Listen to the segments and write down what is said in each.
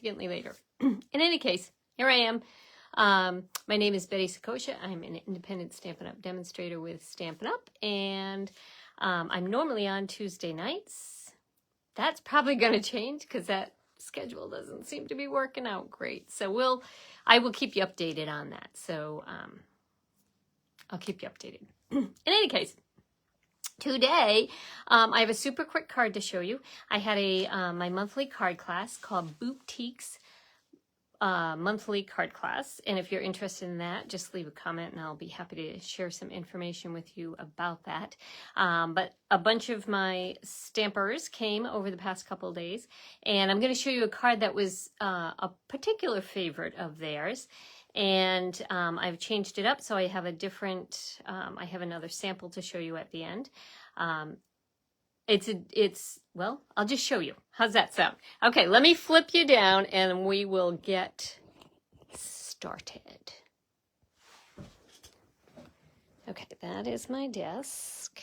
significantly later. In any case, here I am. My name is Betty Sakosha. I'm an independent Stampin' Up! Demonstrator with Stampin' Up! And I'm normally on Tuesday nights. That's probably going to change because that schedule doesn't seem to be working out great. So I will keep you updated on that. So I'll keep you updated. In any case, today I have a super quick card to show you. I had my monthly card class called Booptique's monthly card class, and if you're interested in that, just leave a comment and I'll be happy to share some information with you about that. But a bunch of my stampers came over the past couple of days, and I'm going to show you a card that was a particular favorite of theirs, and I've changed it up so I have a different, I have another sample to show you at the end. Well, I'll just show you. How's that sound? Okay, let me flip you down and we will get started. Okay, that is my desk.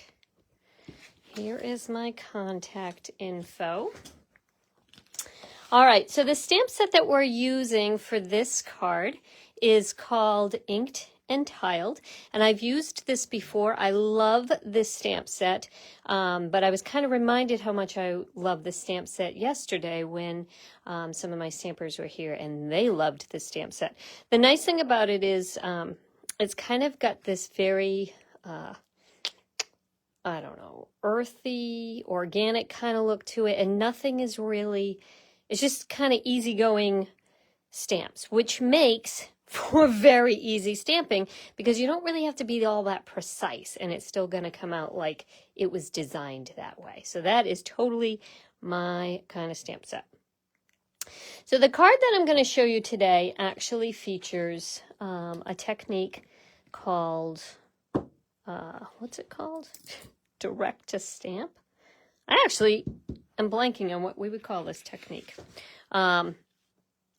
Here is my contact info. All right, so the stamp set that we're using for this card is called Inked and Tiled, and I've used this before. I love this stamp set, but I was kind of reminded how much I love the stamp set yesterday when some of my stampers were here and they loved this stamp set. The nice thing about it is it's kind of got this very, I don't know, earthy, organic kind of look to it, and nothing is really, it's just kind of easygoing stamps, which makes for very easy stamping because you don't really have to be all that precise and it's still going to come out like it was designed that way. So that is totally my kind of stamp set. So the card that I'm going to show you today actually features a technique called, what's it called? Direct to stamp. I actually am blanking on what we would call this technique.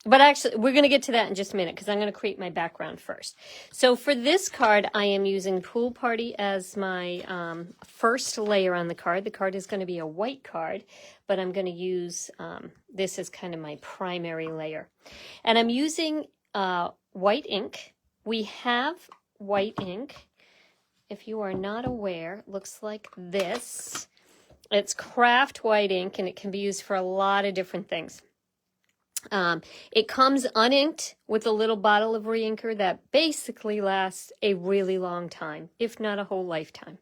But actually, we're going to get to that in just a minute because I'm going to create my background first. So for this card, I am using Pool Party as my first layer on the card. The card is going to be a white card, but I'm going to use this as kind of my primary layer. And I'm using white ink. We have white ink. If you are not aware, it looks like this. It's craft white ink, and it can be used for a lot of different things. It comes uninked with a little bottle of reinker that basically lasts a really long time, if not a whole lifetime.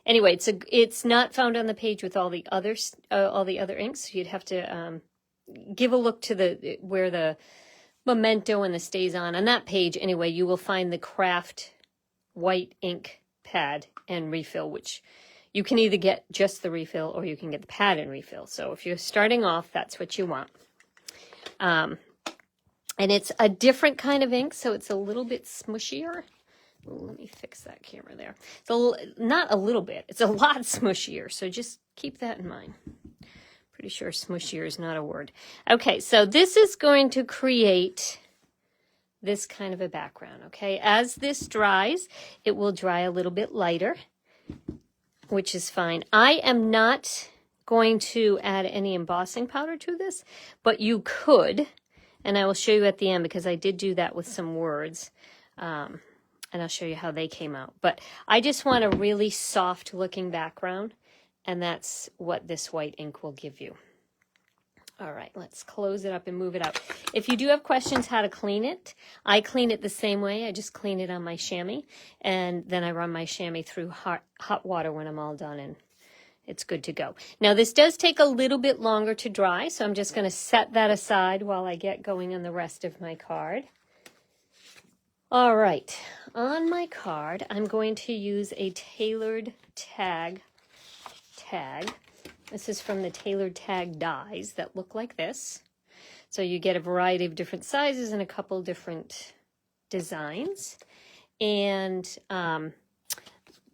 Anyway, it's not found on the page with all the other inks. So you'd have to give a look to where the memento and the stays on that page. Anyway, you will find the craft white ink pad and refill, which you can either get just the refill or you can get the pad and refill. So if you're starting off, that's what you want. And it's a different kind of ink, so it's a little bit smushier. Let me fix that camera there. Not a little bit, it's a lot smushier, so just keep that in mind. Pretty sure smushier is not a word. Okay, so this is going to create this kind of a background, okay? As this dries, it will dry a little bit lighter, which is fine. I am not going to add any embossing powder to this, but you could, and I will show you at the end because I did do that with some words, and I'll show you how they came out. But I just want a really soft looking background, and that's what this white ink will give you. All right, let's close it up and move it out. If you do have questions how to clean it, I clean it the same way. I just clean it on my chamois, and then I run my chamois through hot water when I'm all done, and it's good to go. Now, this does take a little bit longer to dry, so I'm just going to set that aside while I get going on the rest of my card. All right, on my card, I'm going to use a tailored tag. This is from the tailored tag dies that look like this. So you get a variety of different sizes and a couple different designs. And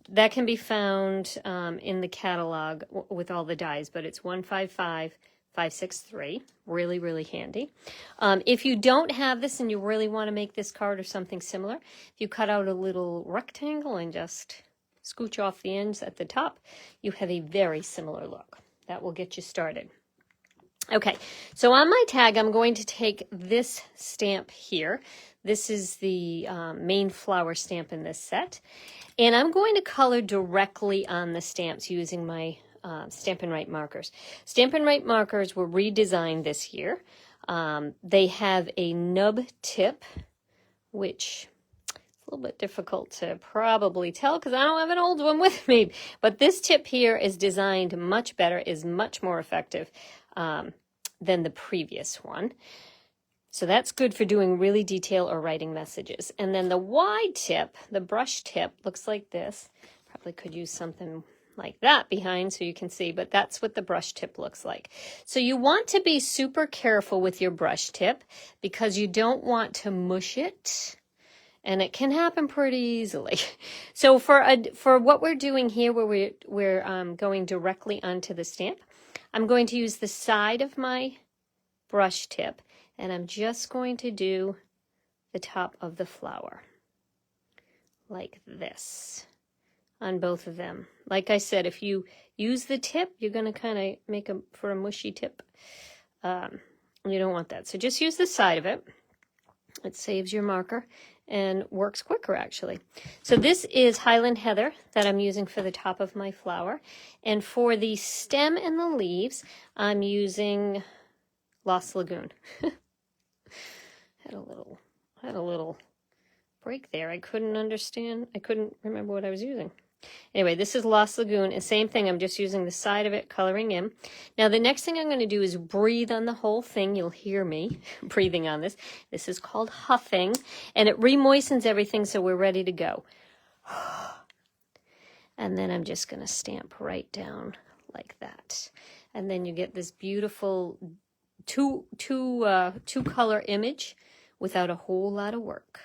that can be found in the catalog with all the dies, but it's 155563. Really, really handy. If you don't have this and you really want to make this card or something similar, if you cut out a little rectangle and just scooch off the ends at the top, you have a very similar look. That will get you started. Okay, so on my tag, I'm going to take this stamp here. This is the main flower stamp in this set. And I'm going to color directly on the stamps using my Stampin' Write markers. Stampin' Write markers were redesigned this year. They have a nub tip, which is a little bit difficult to probably tell because I don't have an old one with me. But this tip here is designed much better, is much more effective than the previous one. So that's good for doing really detail or writing messages. And then the wide tip, the brush tip, looks like this. Probably could use something like that behind so you can see, but that's what the brush tip looks like. So you want to be super careful with your brush tip because you don't want to mush it, and it can happen pretty easily. So for what we're doing here, where we're going directly onto the stamp, I'm going to use the side of my brush tip, and I'm just going to do the top of the flower like this on both of them. Like I said, if you use the tip, you're going to kind of make for a mushy tip. You don't want that. So just use the side of it. It saves your marker and works quicker, actually. So this is Highland Heather that I'm using for the top of my flower. And for the stem and the leaves, I'm using Lost Lagoon. had a little break there. I couldn't remember what I was using. Anyway, this is Lost Lagoon, and same thing, I'm just using the side of it, coloring in. Now the next thing I'm going to do is breathe on the whole thing. You'll hear me breathing on this. This is called huffing, and it re-moistens everything so we're ready to go. And then I'm just going to stamp right down like that. And then you get this beautiful two color image without a whole lot of work.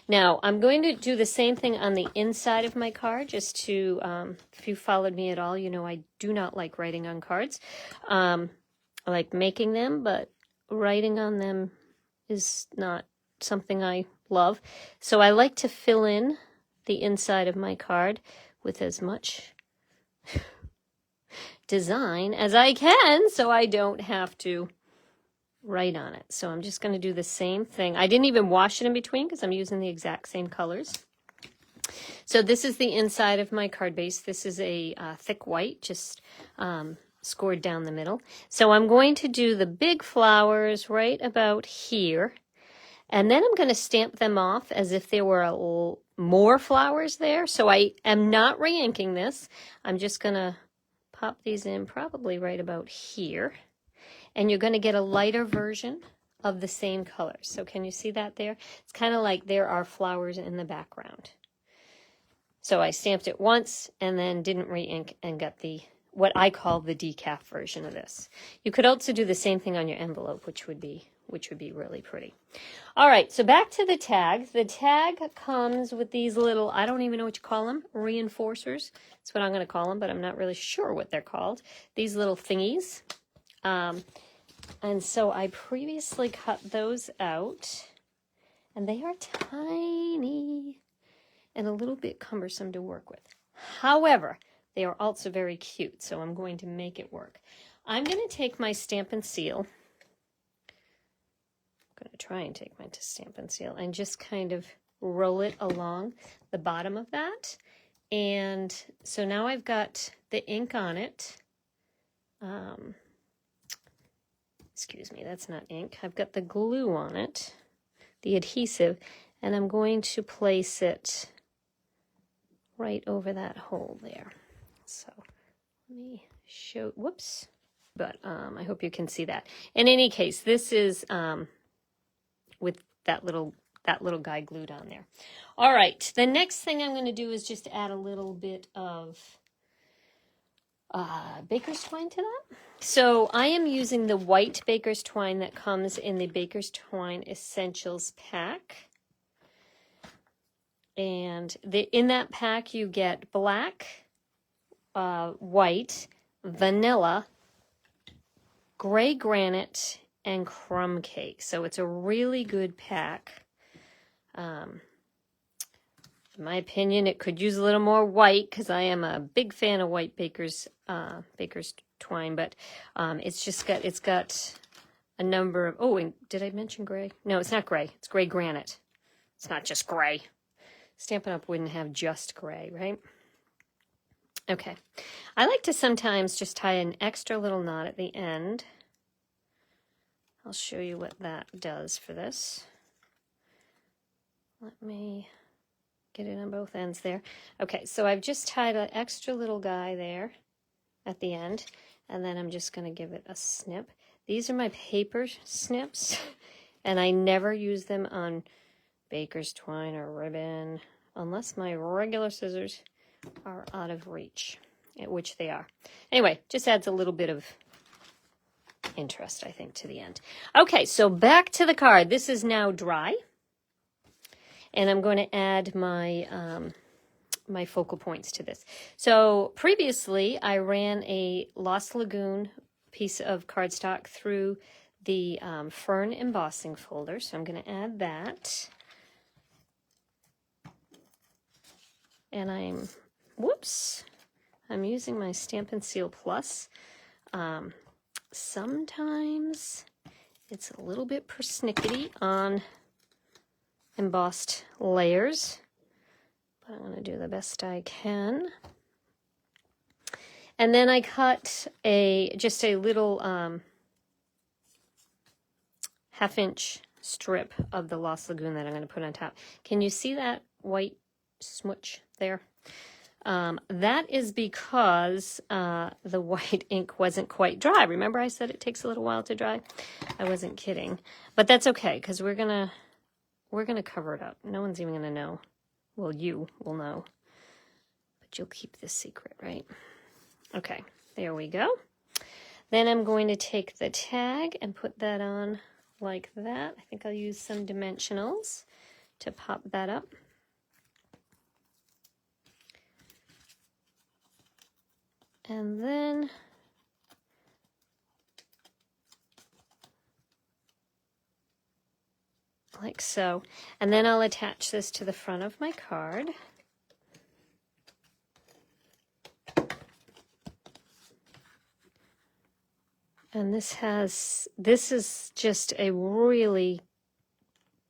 Now, I'm going to do the same thing on the inside of my card, just to, if you followed me at all, you know I do not like writing on cards. I like making them, but writing on them is not something I love. So I like to fill in the inside of my card with as much design as I can, so I don't have to write on it. So I'm just going to do the same thing. I didn't even wash it in between because I'm using the exact same colors. So this is the inside of my card base. This is a thick white, just scored down the middle. So I'm going to do the big flowers right about here. And then I'm going to stamp them off as if there were more flowers there. So I am not re-inking this. I'm just going to pop these in probably right about here. And you're going to get a lighter version of the same color. So can you see that there? It's kind of like there are flowers in the background. So I stamped it once and then didn't re-ink and got what I call the decaf version of this. You could also do the same thing on your envelope, which would be really pretty. All right, so back to the tag. The tag comes with these little, I don't even know what you call them, reinforcers. That's what I'm going to call them, but I'm not really sure what they're called. These little thingies. And so I previously cut those out, and they are tiny and a little bit cumbersome to work with. However, they are also very cute, so I'm going to make it work. I'm going to take my Stampin' Seal. I'm going to try and take my Stampin' Seal and just kind of roll it along the bottom of that. And so now I've got the ink on it. Excuse me, that's not ink. I've got the glue on it, the adhesive, and I'm going to place it right over that hole there. So let me show, whoops, but I hope you can see that. In any case, this is with that little guy glued on there. All right, the next thing I'm going to do is just add a little bit of baker's twine to that. So I am using the white baker's twine that comes in the Baker's Twine Essentials pack. And in that pack you get black, white, vanilla, gray granite, and crumb cake. So it's a really good pack. In my opinion, it could use a little more white because I am a big fan of white baker's twine, but it's got a number of, oh, and did I mention gray? No, it's not gray. It's gray granite. It's not just gray. Stampin' Up! Wouldn't have just gray, right? Okay. I like to sometimes just tie an extra little knot at the end. I'll show you what that does for this. Let me get it on both ends there. Okay, so I've just tied an extra little guy there at the end, and then I'm just going to give it a snip. These are my paper snips, and I never use them on baker's twine or ribbon unless my regular scissors are out of reach, which they are. Anyway, just adds a little bit of interest, I think, to the end. Okay, so back to the card. This is now dry, and I'm going to add my my focal points to this. So previously, I ran a Lost Lagoon piece of cardstock through the Fern embossing folder, so I'm going to add that. And I'm using my Stampin' Seal Plus. Sometimes it's a little bit persnickety on embossed layers, but I'm going to do the best I can. And then I cut just a little half-inch strip of the Lost Lagoon that I'm going to put on top. Can you see that white smudge there? That is because the white ink wasn't quite dry. Remember I said it takes a little while to dry? I wasn't kidding. But that's okay, because we're gonna cover it up. No one's even gonna know. Well, you will know. But you'll keep this secret, right? Okay, there we go. Then I'm going to take the tag and put that on like that. I think I'll use some dimensionals to pop that up. And then like so. And then I'll attach this to the front of my card. And this is just a really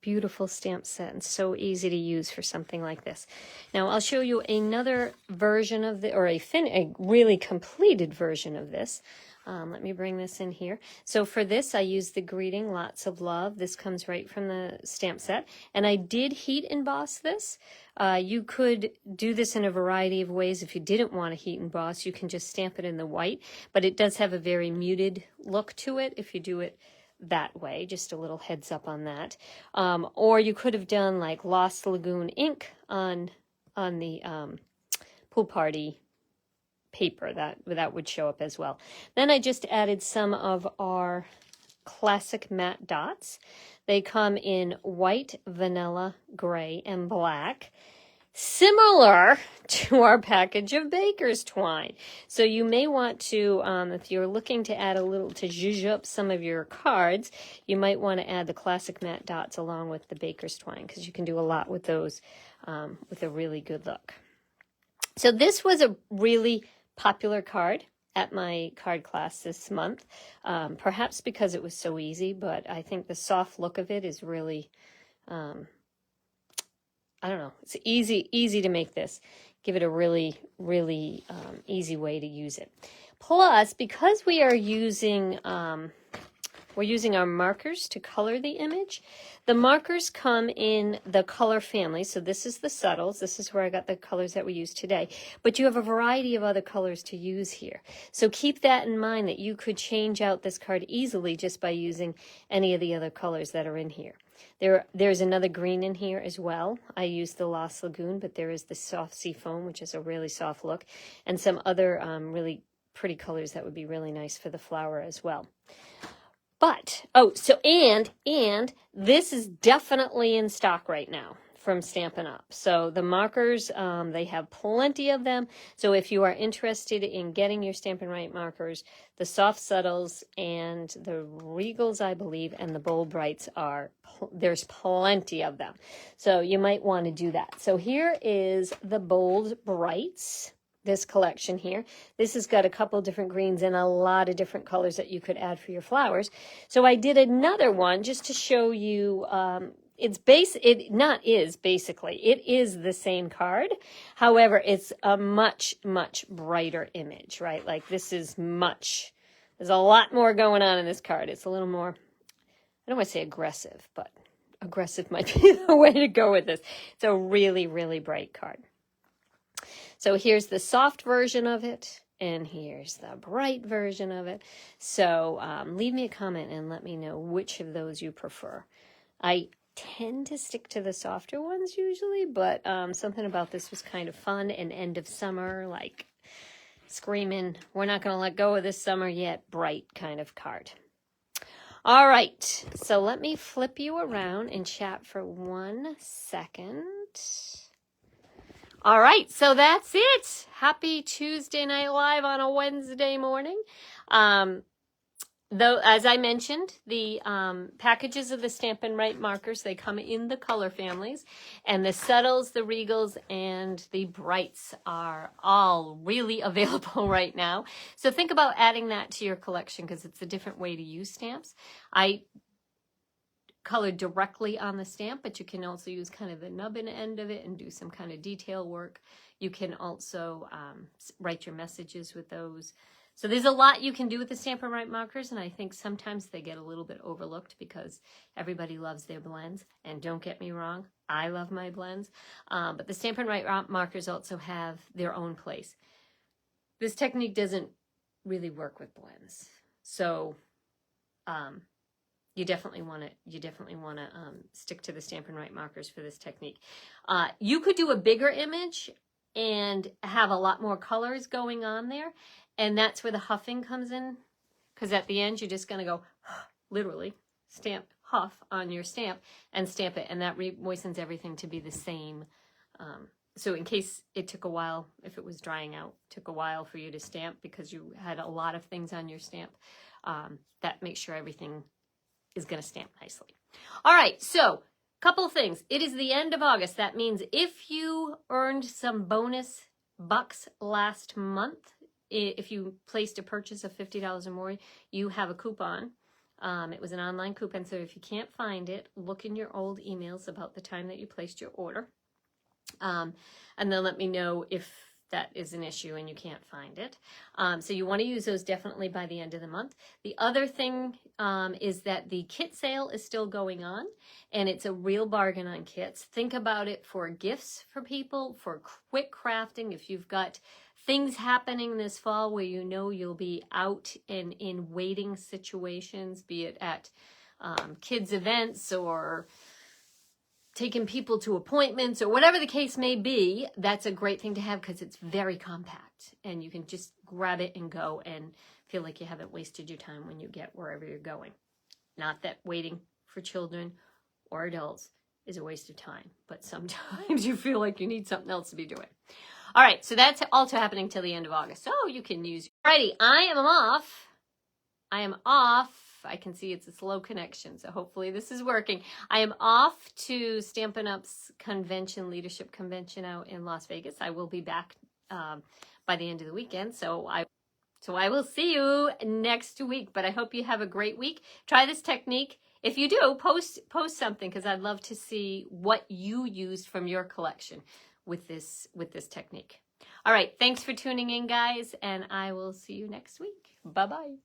beautiful stamp set and so easy to use for something like this. Now I'll show you another version of a really completed version of this. Let me bring this in here. So for this I used the greeting, lots of love. This comes right from the stamp set, and I did heat emboss this. You could do this in a variety of ways. If you didn't want to heat emboss, you can just stamp it in the white, but it does have a very muted look to it if you do it that way. Just a little heads up on that. Or you could have done like Lost Lagoon ink on the pool party paper. That would show up as well. Then I just added some of our classic matte dots. They come in white, vanilla, gray, and black, similar to our package of baker's twine. So you may want to, if you're looking to add a little, to zhuzh up some of your cards, you might want to add the classic matte dots along with the baker's twine, because you can do a lot with those with a really good look. So this was a really popular card at my card class this month, perhaps because it was so easy, but I think the soft look of it is really, I don't know, it's easy to make this. Give it a really, really easy way to use it. Plus, because we are using, we're using our markers to color the image. The markers come in the color family. So this is the subtles. This is where I got the colors that we use today. But you have a variety of other colors to use here. So keep that in mind, that you could change out this card easily just by using any of the other colors that are in here. There's another green in here as well. I used the Lost Lagoon, but there is the soft sea foam, which is a really soft look, and some other really pretty colors that would be really nice for the flower as well. But, and this is definitely in stock right now from Stampin' Up. So the markers, they have plenty of them. So if you are interested in getting your Stampin' Write markers, the soft subtles and the regals, I believe, and the bold brights there's plenty of them. So you might want to do that. So here is the bold brights. this collection here. This has got a couple different greens and a lot of different colors that you could add for your flowers. So I did another one just to show you, it is the same card. However, it's a much, much brighter image, right? Like this is there's a lot more going on in this card. It's a little more, I don't want to say aggressive, but aggressive might be the way to go with this. It's a really, really bright card. So here's the soft version of it, and here's the bright version of it. So leave me a comment and let me know which of those you prefer. I tend to stick to the softer ones usually, but something about this was kind of fun, and end of summer, like screaming, we're not going to let go of this summer yet, bright kind of card. All right, so let me flip you around and chat for 1 second. All right, so that's it. Happy Tuesday Night Live on a Wednesday morning. Though, as I mentioned, the packages of the Stampin' Write markers, they come in the color families, and the subtles, the regals, and the brights are all really available right now. So think about adding that to your collection because it's a different way to use stamps. I colored directly on the stamp, but you can also use kind of the nubbin end of it and do some kind of detail work. You can also write your messages with those. So there's a lot you can do with the Stampin' Write markers, and I think sometimes they get a little bit overlooked because everybody loves their blends. And don't get me wrong, I love my blends. But the Stampin' Write markers also have their own place. This technique doesn't really work with blends. So you definitely want to stick to the Stampin' Write markers for this technique. You could do a bigger image and have a lot more colors going on there, and that's where the huffing comes in, because at the end you're just going to go literally stamp huff on your stamp and stamp it, and that moistens everything to be the same. So in case it took a while, if it was drying out, took a while for you to stamp because you had a lot of things on your stamp, that makes sure everything is going to stamp nicely. All right, so couple of things. It is the end of August. That means if you earned some bonus bucks last month, if you placed a purchase of $50 or more, you have a coupon. It was an online coupon, so if you can't find it, look in your old emails about the time that you placed your order. And then let me know if that is an issue and you can't find it. So you want to use those definitely by the end of the month. The other thing is that the kit sale is still going on, and it's a real bargain on kits. Think about it for gifts for people, for quick crafting. If you've got things happening this fall where you know you'll be out and in waiting situations, be it at kids' events or taking people to appointments or whatever the case may be, that's a great thing to have because it's very compact and you can just grab it and go and feel like you haven't wasted your time when you get wherever you're going. Not that waiting for children or adults is a waste of time, but sometimes you feel like you need something else to be doing. All right, so that's also happening till the end of August. So you can use, alrighty, I am off. I can see it's a slow connection, so hopefully this is working. I am off to Stampin' Up's convention, leadership convention out in Las Vegas. I will be back by the end of the weekend, so I will see you next week. But I hope you have a great week. Try this technique. If you do, post something because I'd love to see what you used from your collection with this technique. All right, thanks for tuning in, guys, and I will see you next week. Bye-bye.